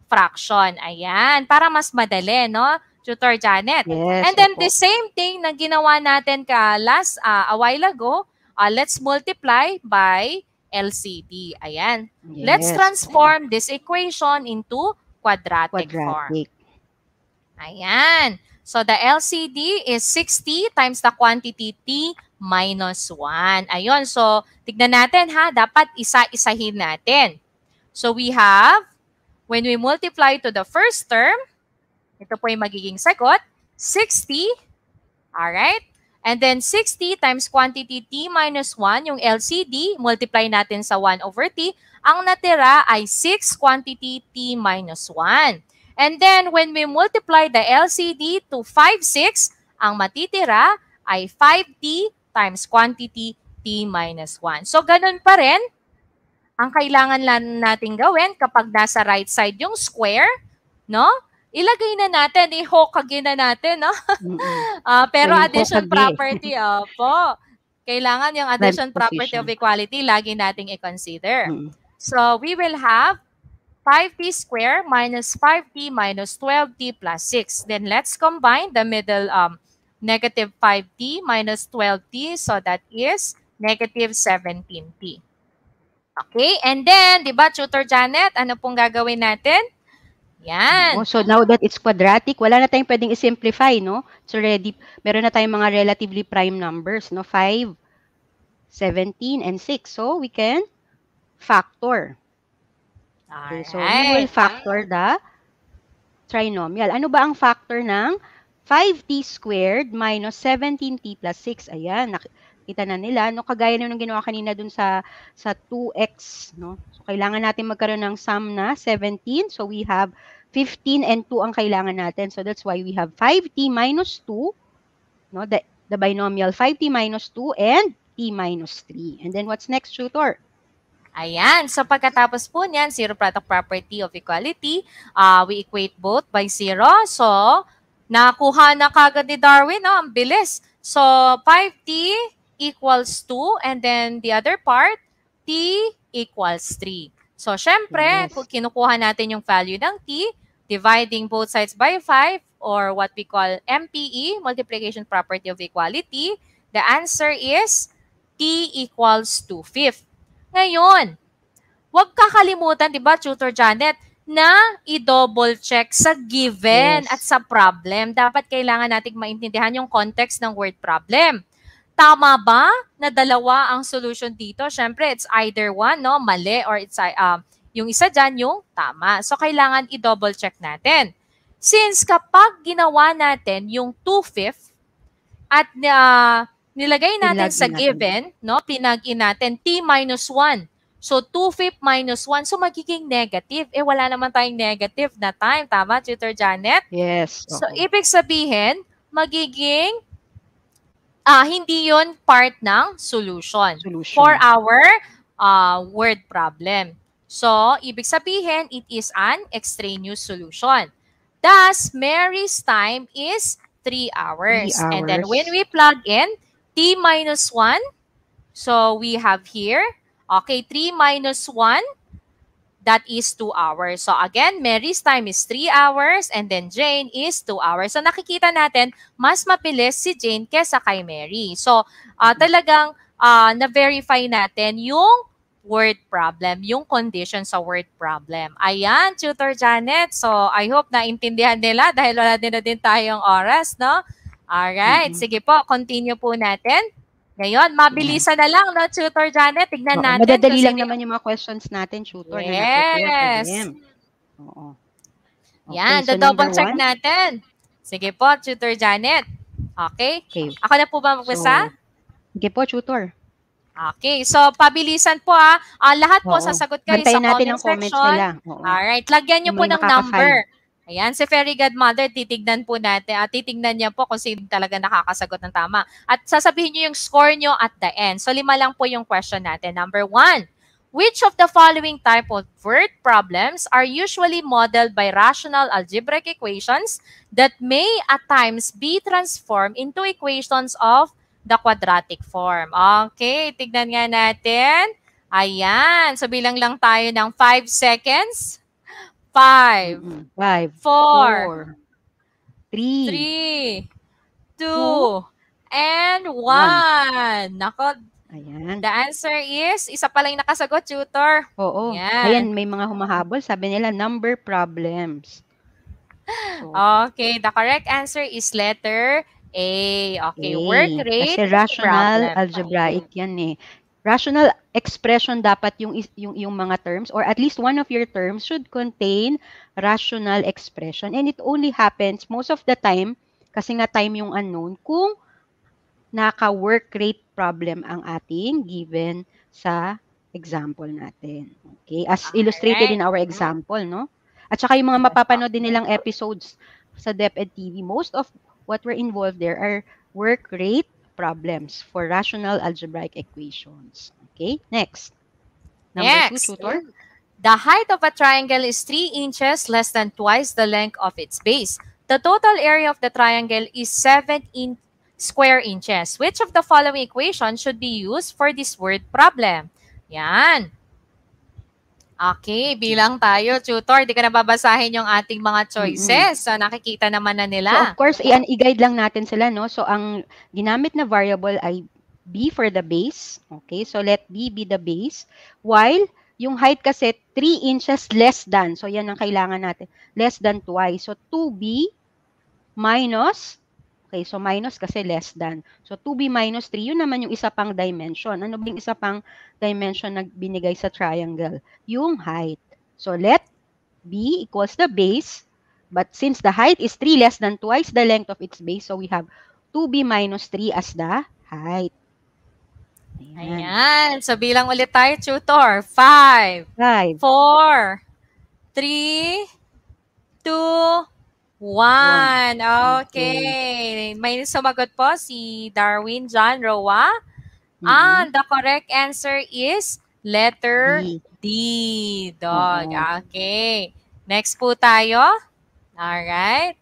fraction. Ayan, para mas madali, no? Tutor Janet. Yes, And then, opo. the same thing na ginawa natin a while ago, let's multiply by LCD. Ayan. Let's Yes. transform this equation into quadratic form. Quadratic. Ayan. So, the LCD is 60 times the quantity T minus 1. Ayun. So, tignan natin ha. Dapat isa-isahin natin. So, we have, when we multiply to the first term, ito po yung magiging sagot, 60. Alright? And then, 60 times quantity T minus 1, yung LCD, multiply natin sa 1 over T. Ang natira ay 6 quantity T minus 1. And then, when we multiply the LCD to 5/6, ang matitira ay 5t times quantity t minus 1. So, ganun pa rin. Ang kailangan lang natin gawin kapag nasa right side yung square, no? Ilagay na natin, i-hokage na natin, no? Pero So, addition hokage. property, po. Kailangan yung addition property of equality, lagi nating i-consider. So, we will have 5t squared minus 5t minus 12t plus 6. Then let's combine the middle negative 5t minus 12t. So that is negative 17t. Okay? And then, di ba, Tutor Janet, ano pong gagawin natin? Yan. So now that it's quadratic, wala na tayong pwedeng i-simplify, no? So already, meron na tayong mga relatively prime numbers, no? 5, 17, and 6. So we can factor. Okay, so we will factor the trinomial. Ano ba ang factor ng 5t squared minus 17t plus 6? Ayan, nakita na nila. No, kagaya na nung ginawa kanina dun sa 2x. No? So, kailangan natin magkaroon ng sum na 17. So, we have 15 and 2 ang kailangan natin. So, that's why we have 5t minus 2. No, the binomial 5t minus 2 and t minus 3. And then, what's next, tutor? Ayan. So, pagkatapos po niyan, zero product property of equality, we equate both by 0. So, nakuha na kagad ni Darwin, no? Ang bilis. So, 5t equals 2, and then the other part, t equals 3. So, syempre, kung kinukuha natin yung value ng t, dividing both sides by 5, or what we call MPE, multiplication property of equality, the answer is t equals 2/5. Ngayon, huwag kakalimutan, di ba, Tutor Janet, na i-double check sa given at sa problem. Dapat kailangan nating maintindihan yung context ng word problem. Tama ba na dalawa ang solution dito? Siyempre, it's either one, no? Mali, or it's yung isa dyan yung tama. So, kailangan i-double check natin. Since kapag ginawa natin yung 2/5 at nilagay natin sa given, no? Pinag-in natin t minus 1. So, 2/5 minus 1. So, magiging negative. Wala naman tayong negative na time. Tama, Tutor Janet? Yes. So, ibig sabihin, magiging hindi yon part ng solution for our word problem. So, ibig sabihin, it is an extraneous solution. Thus, Mary's time is 3 hours. And then, when we plug in t minus 1, so we have here, okay, 3 minus 1, that is 2 hours. So again, Mary's time is 3 hours and then Jane is 2 hours. So nakikita natin, mas mabilis si Jane kesa kay Mary. So talagang na-verify natin yung word problem, yung condition sa word problem. Ayan, Tutor Janet. So I hope naintindihan nila dahil wala din na din tayong oras, no? Alright, sige po, continue po natin. Ngayon, mabilisan na lang, no, Tutor Janet? Tignan Oo, natin kung madadali lang sino naman yung mga questions natin, tutor, na na-prepare for Yes. them. Oo. Okay, Yan, so number double check 1. natin. Sige po, Tutor Janet. Okay? Okay. Ako na po ba magbasa? So, sige po, tutor. Okay, so pabilisan po lahat po Oo. sasagot kayo sa Bantayan natin comment ang comments section. nila. Oo. Alright, lagyan niyo Yung po may ng makakasali. number. Ayan, si Fairy Godmother, titignan po natin, titignan niya po kung sino talaga nakakasagot ng tama. At sasabihin niyo yung score niyo at the end. So 5 lang po yung question natin. Number 1, which of the following type of word problems are usually modeled by rational algebraic equations that may at times be transformed into equations of the quadratic form? Okay, tignan nga natin. Ayan, so bilang lang tayo ng 5 seconds. 5, 5, 4, 3, 3, 2, and 1. Nako, ayan. the answer is, isa pa lang nakasagot, tutor. Oo. Yan. Ayan, may mga humahabol. Sabi nila, number problems. So, Okay, the correct answer is letter A. Okay, work rate kasi rational problem. algebraic yan eh. Rational expression dapat yung mga terms, or at least one of your terms should contain rational expression. And it only happens most of the time, kasi nga time yung unknown, kung naka-work rate problem ang ating given sa example natin. Okay? As illustrated in our example, no? At saka yung mga mapapanood din nilang episodes sa DepEd TV, most of what were involved there are work rate problems for rational algebraic equations. Okay? Next. Number 2, tutor. The height of a triangle is 3 inches less than twice the length of its base. The total area of the triangle is 7 square inches. Which of the following equations should be used for this word problem? Yan. Okay, bilang tayo, tutor. Di ka na babasahin yung ating mga choices. So, nakikita naman na nila. So, of course, i-guide lang natin sila, no? So, ang ginamit na variable ay b for the base. Okay, so let b be the base. While yung height kasi 3 inches less than. So, yan ang kailangan natin. Less than twice. So, 2b minus, okay, so minus kasi less than. So, 2b minus 3, yun naman yung isa pang dimension. Ano ba yung isa pang dimension na binigay sa triangle? Yung height. So, let b equals the base. But since the height is 3 less than twice the length of its base, so we have 2b minus 3 as the height. Ayan. So, bilang ulit tayo, tutor. 5, 4, 3, 2, 1. Okay. May sumagot po si Darwin John Roa. And the correct answer is letter D. Dog. Okay. Next po tayo. Alright.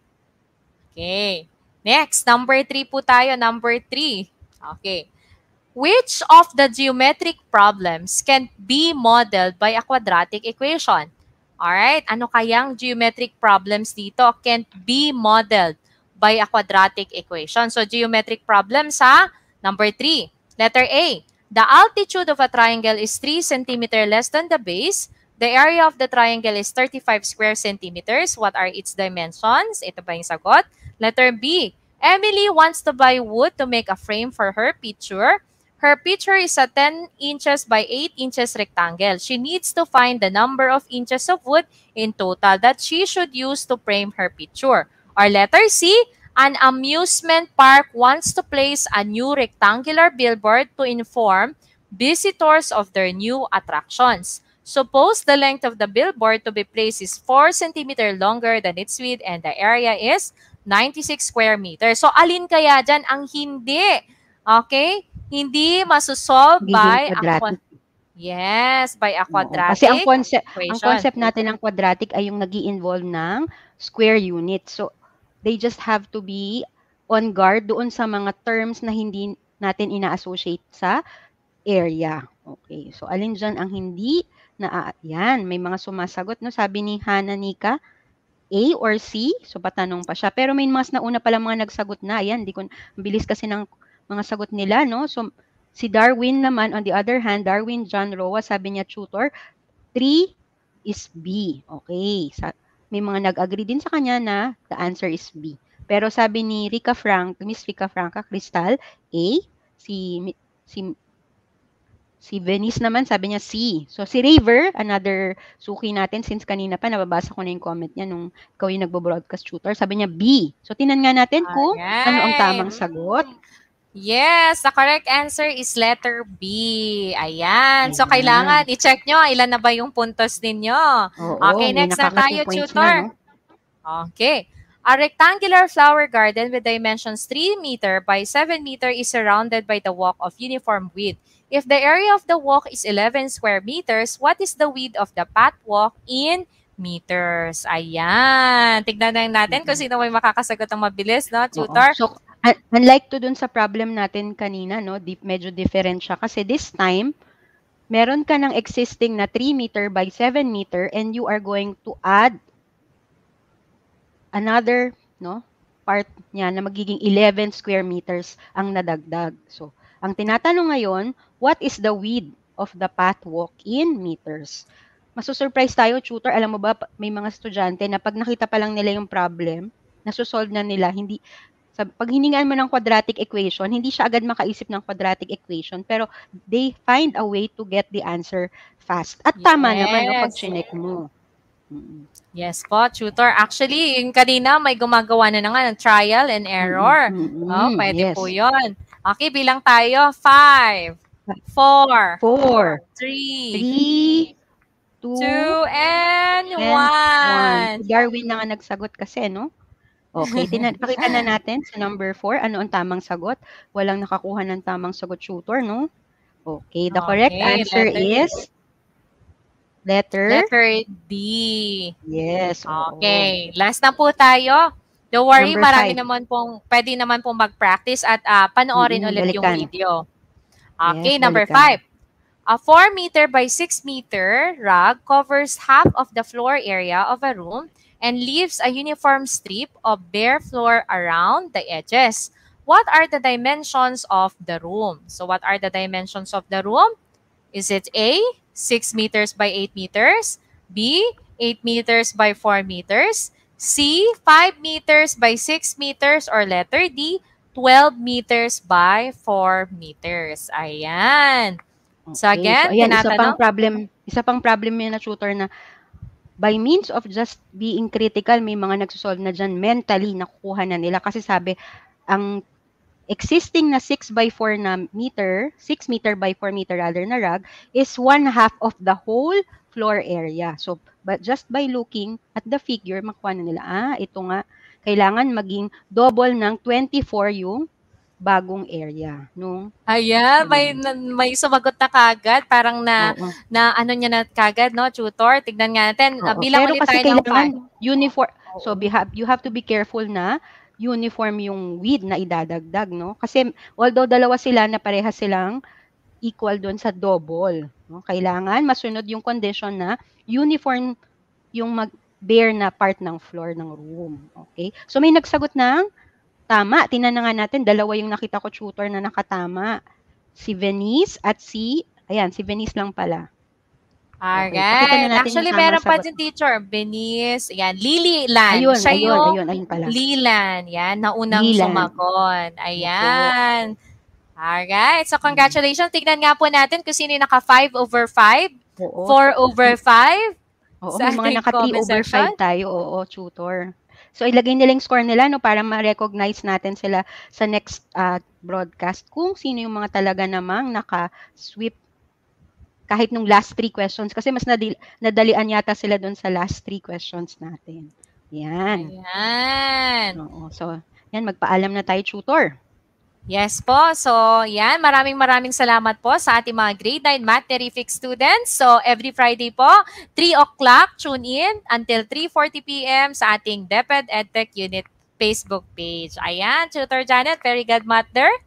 Okay. Next, number 3 po tayo. Number 3. Okay. Which of the geometric problems can be modeled by a quadratic equation? Alright, ano kayang geometric problems dito can be modeled by a quadratic equation? So, geometric problems number 3. Letter A, the altitude of a triangle is 3 cm less than the base. The area of the triangle is 35 square centimeters. What are its dimensions? Ito ba yung sagot? Letter B, Emily wants to buy wood to make a frame for her picture. Her picture is a 10 inches by 8 inches rectangle. She needs to find the number of inches of wood in total that she should use to frame her picture. Or letter C, an amusement park wants to place a new rectangular billboard to inform visitors of their new attractions. Suppose the length of the billboard to be placed is 4 cm longer than its width and the area is 96 square meters. So, alin kaya dyan ang hindi? Okay? Hindi masosolve by by a quadratic kasi ang equation. concept natin ng quadratic ay yung nag-i-involve ng square unit. So, they just have to be on guard doon sa mga terms na hindi natin ina-associate sa area. Okay. So, alin dyan ang hindi na, yan, may mga sumasagot, no? Sabi ni Hana Nika, A or C? So, patanong pa siya. Pero may mas nauna pala mga nagsagot na. Ayan, bilis kasi ng mga sagot nila, no? So, si Darwin naman, on the other hand, Darwin John Roa, sabi niya, tutor, 3 is B. Okay. May mga nag-agree din sa kanya na the answer is B. Pero sabi ni Miss Rica Franca Cristal, A. Si Si Venice naman, sabi niya C. So, si Raver, another suki natin, since kanina pa, nababasa ko na yung comment niya nung ikaw yung nagbo-broadcast tutor, sabi niya B. So, tinan nga natin kung ano ang Alright. tamang sagot. Yes, the correct answer is letter B. Ayan. So, Ayan. kailangan i-check nyo ilan na ba yung puntos ninyo. Oo, Okay, may next na nakaka 2 tayo, points tutor. na, no? Okay. A rectangular flower garden with dimensions 3 meter by 7 meter is surrounded by the walk of uniform width. If the area of the walk is 11 square meters, what is the width of the pathwalk in meters? Ayan. Tignan na natin kung sino may makakasagot ng mabilis, no, tutor? Oo. So, unlike to dun sa problem natin kanina, no, medyo different siya. Kasi this time, meron ka ng existing na 3 meter by 7 meter and you are going to add another, no, part niya na magiging 11 square meters ang nadagdag. So, ang tinatanong ngayon, what is the width of the pathwalk in meters? Masusurprise tayo, tutor. Alam mo ba, may mga estudyante na pag nakita pa lang nila yung problem, nasusolve na nila, pag hiningaan mo ng quadratic equation, hindi siya agad makaisip ng quadratic equation, pero they find a way to get the answer fast. At tama naman, no, pag chinek mo. Yes po, tutor. Actually, yung kanina may gumagawa na nga ng trial and error. Pwede Yes. po yun. Okay, bilang tayo. 5, 4, 3, 2, and 1. Si Darwin na nga nagsagot kasi, no? Okay, pakita na natin sa number 4. Ano ang tamang sagot? Walang nakakuha ng tamang sagot, tutor, no? Okay, the correct answer is letter D. Yes. Okay, last na po tayo. Don't worry, Number marami 5. naman pwede naman pong mag-practice at panoorin ulit yung video. Okay, Yes, number 5. A 4 meter by 6 meter rug covers half of the floor area of a room and leaves a uniform strip of bare floor around the edges. What are the dimensions of the room? So what are the dimensions of the room? Is it A, 6 meters by 8 meters, B, 8 meters by 4 meters, C, 5 meters by 6 meters, or letter D, 12 meters by 4 meters? Ayan. So again, ayan, tinatanong. isa pang problem yun na tutor na by means of just being critical, may mga nagsosolve na dyan mentally, nakukuha na nila. Kasi sabi, ang existing na 6 by 4 na meter, 6 meter by 4 meter rather na rug, is 1/2 of the whole floor area. So, but just by looking at the figure, makuha na nila, ito nga, kailangan maging double ng 24 yung bagong area, no? Ayan, may sumagot na kagad, parang na ano niya na kagad, no, tutor. Tignan nga natin, bilang pero ulit kasi tayo ng kailangan uniform. So you have to be careful na uniform yung width na idadagdag, no? Kasi although dalawa sila na parehas silang equal doon sa double, no? Kailangan masunod yung condition na uniform yung bare na part ng floor ng room. Okay? So may nagsagot ng tama. Tingnan na nga natin, dalawa yung nakita ko tutor na nakatama. Si Venice at si Venice lang pala. Alright. Okay, actually, meron pa din teacher. Venice. Ayan, Lily Lan. Ayun, siya yung ayun pala. Lilan. Yan, naunang sumagot. Ayan. Alright. So, congratulations. Tignan nga po natin kung sino naka 5 over 5. 4 over 5. Oo, may mga naka 3 over 5 tayo. Oo, tutor. So, ilagay nila yung score nila, no, para ma-recognize natin sila sa next broadcast kung sino yung mga talaga namang naka-sweep kahit nung last 3 questions. Kasi mas nadalian yata sila doon sa last 3 questions natin. Yan. Ayan. Oo, so, yan, magpaalam na tayo, tutor. Yes po. So, yan. Maraming salamat po sa ating mga grade 9 Math Terrific students. So, every Friday po, 3 o'clock, tune in until 3:40 p.m. sa ating DepEd EdTech Unit Facebook page. Ayan, Tutor Janet, very good math there.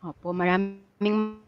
Opo, maraming